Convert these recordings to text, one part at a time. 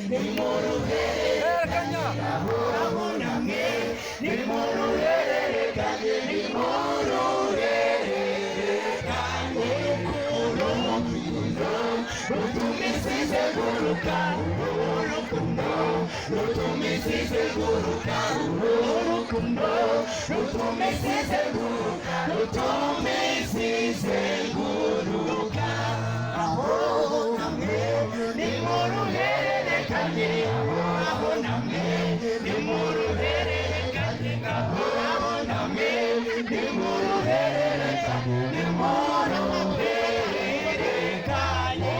nimuruhererekanye aho namwe nimuruhererekanye nimuruhererekanye urukundo rutumisize guruka urukundo rutumisize guruka urukundo rutumisize guruka rutumisize guruka aho namwe nimuruhererekanye aho namwe nimuruhererekanye aho namwe nimuruhererekanye nimuruhererekanye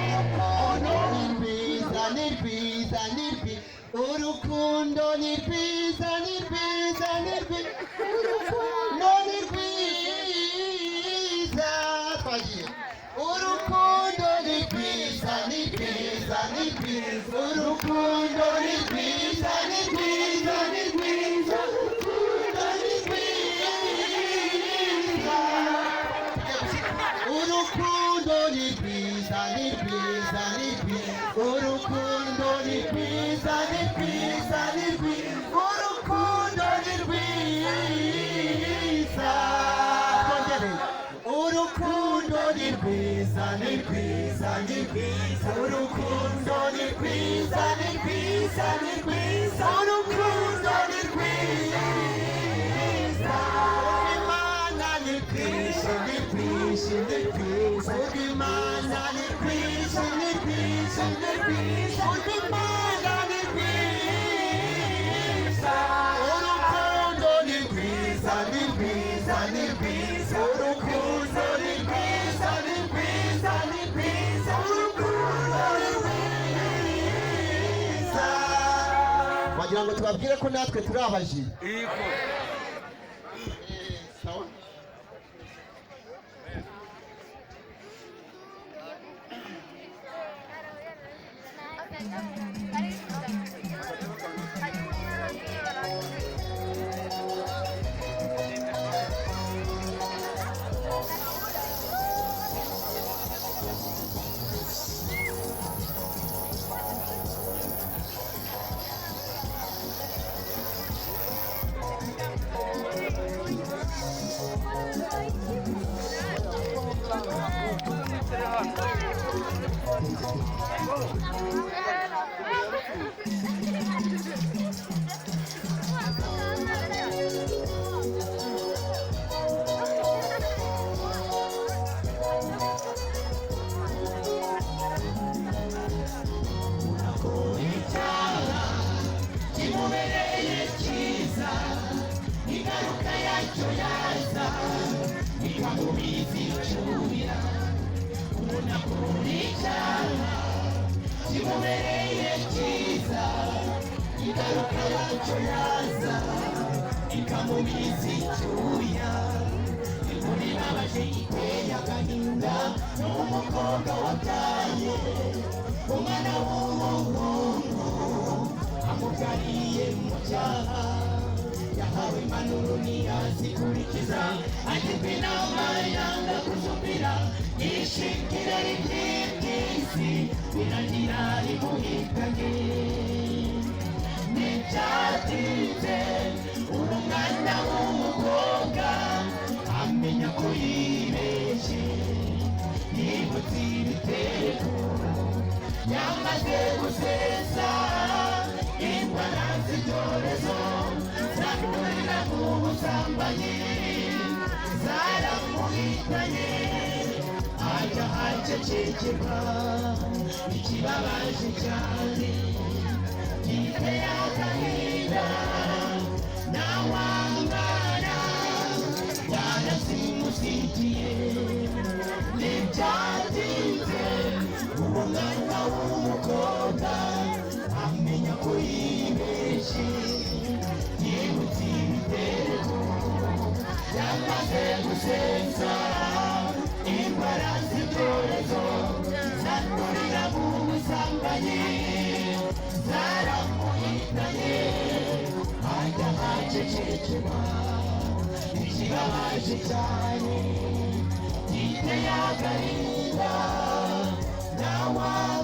urukundo ni rwiza ni rwiza ni rwiza urukundo ni rwiza twagiye urukundo ni rwiza ni rwiza ni rwiza urukundo ni rwiza ni rwiza ni rwiza urukundo ni rwiza urukundo ni rwiza ni rwiza ni rwiza urukundo ni rwiza ni rwiza ni rwiza urukundo ni rwiza urukundo ni rwiza ni rwiza ni rwiza urukundo ni rwiza ni rwiza ni rwiza urukundo ni rwiza Imana ni rwiza ni rwiza ni rwiza Imana ni rwiza ni rwiza ni rwiza Imana ni rwiza urukundo ni rwiza ni rwiza ni rwiza urukundo ni rwiza ni rwiza ni rwiza urukundo ni rwiza wagira ngo tubabwire ko natwe turi abaji sawa Now I'm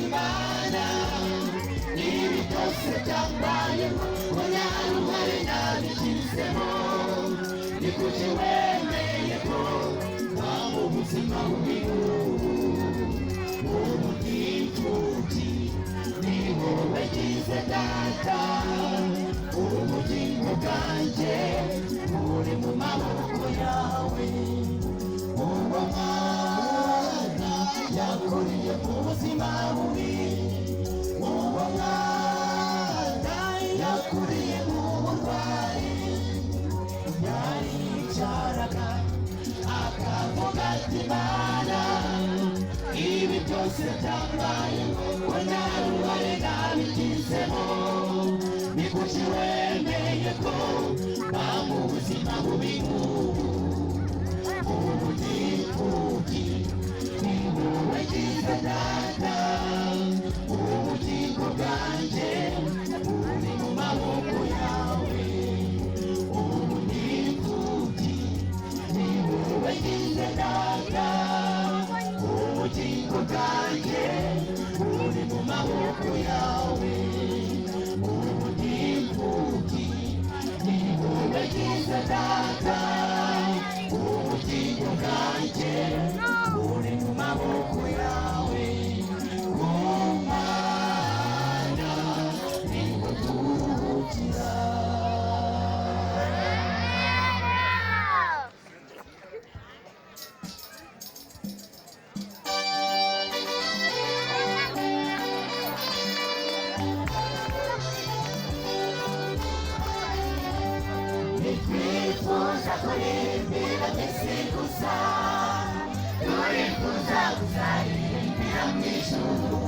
Imana ibi byose byambayeho ngo nta ruhare nabigizemo ni kuki wemeye ko nta mu buzima buriho ubu bw'imfubyi ni wowe gize data ubugingo bwanjye buri mu maboko yawe uwo mwana yakuriye mu buzima bubi uwo mwana yakuriye mu burwayi yaricaraga akavuga ati Mana ibi byose byambayeho ngo nta ruhare nabigizemo ni kuki wemeye ko mba mu buzima bubi nk'ubu ubu n'imfubyi ni wowe gize data ubugingo bwanjye buri mu maboko yawe ubu n'imfubyi ni wowe gize data ubugingo bwanjye buri mu maboko yawe ubu n'imfubyi ni wowe gize data ubugingo bwanjye buri mu maboko yawe ku Mana niho turuhukira. Nitwifuza kuririmbira mbese gusa turifuza kuzaririmbira mu ijuru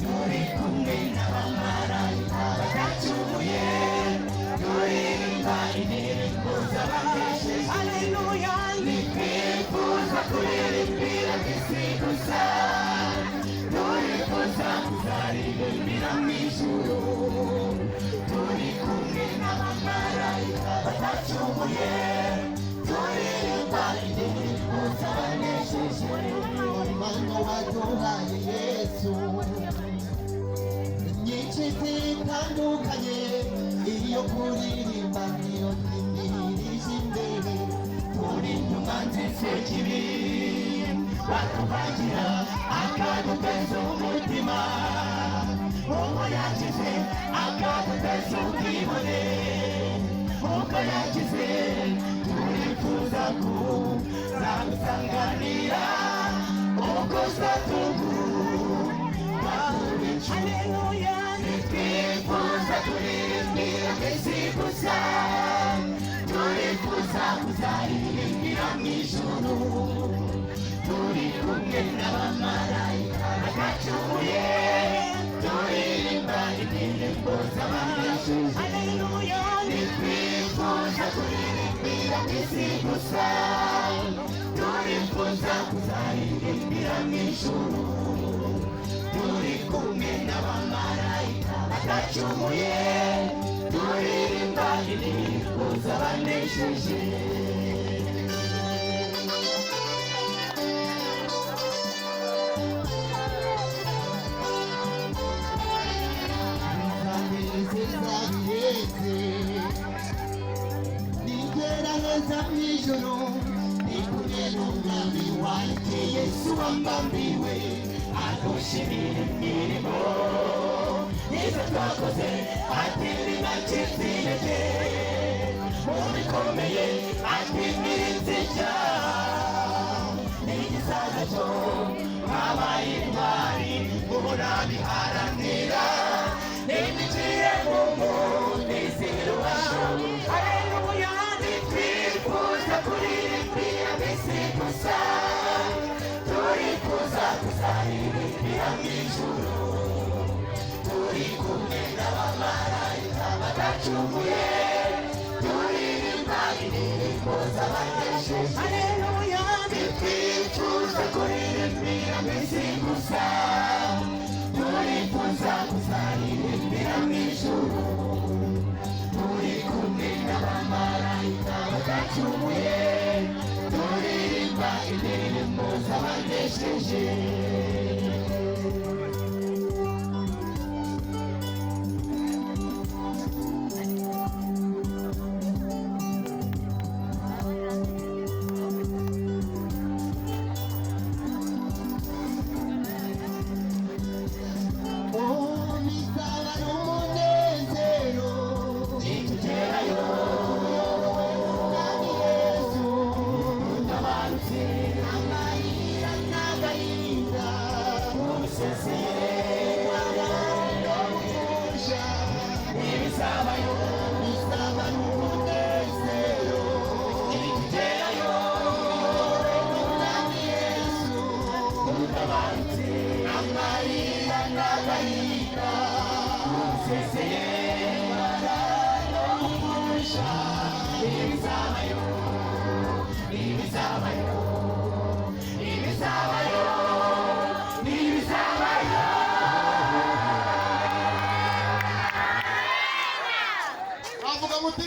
turi kumwe n'abamarayika badacumuye turirimba indirimbo z'abanesheje haleluya nitwifuza kuririmbira mbese gusa turifuza kuzaririmbira mu ijuru turi kumwe n'abamarayika badacumuye turirimba indirimbo z'abanesheje impano waduhaye Yesu nyinshi zitandukanye iyo kuririmba niyo twimirije imbere turi nyuma nzise kibi batubagira akaduteza umutima uko yakize akaduteza ubwibone uko yakize turifuza kuzagusanganira uko uzatugura haleluya nitwifuza kuririmbira mbese gusa turifuza kuzaririmbira mu ijuru turi kumwe n'abamarayika badacumuye turirimba indirimbo z'abanesheje haleluya nitwifuza kuririmbira mbese gusa turifuza kuzaririmbira mu ijuru turi kumwe n'abamarayika badacumuye turirimba indirimbo z'abanesheje nigerageza mu ijuru ni kumwe n'umwami wanjye Yesu wambambiwe adushimira imirimo nizo twakoze ati ntibacitse intege mu bikomeye ati mwirinze icyaha n'igisaza cyo habaye intwari ubu nabiharanira ninjiye mu munezero wawe haleluya nitwifuza kuririmbira mbese gusa turifuza kuzaririmbira mu ijuru turi kumwe n'abamarayika badacumuye turirimba indirimbo z'abanesheje haleluya nitwifuza kuririmbira mbese gusa turifuza kuzaririmbira mu ijuru turi kumwe n'abamarayika badacumuye turirimba indirimbo z'abanesheje useseye umugisha ibizabayo ibizabayo ibizabayo ibizabayo avuga muti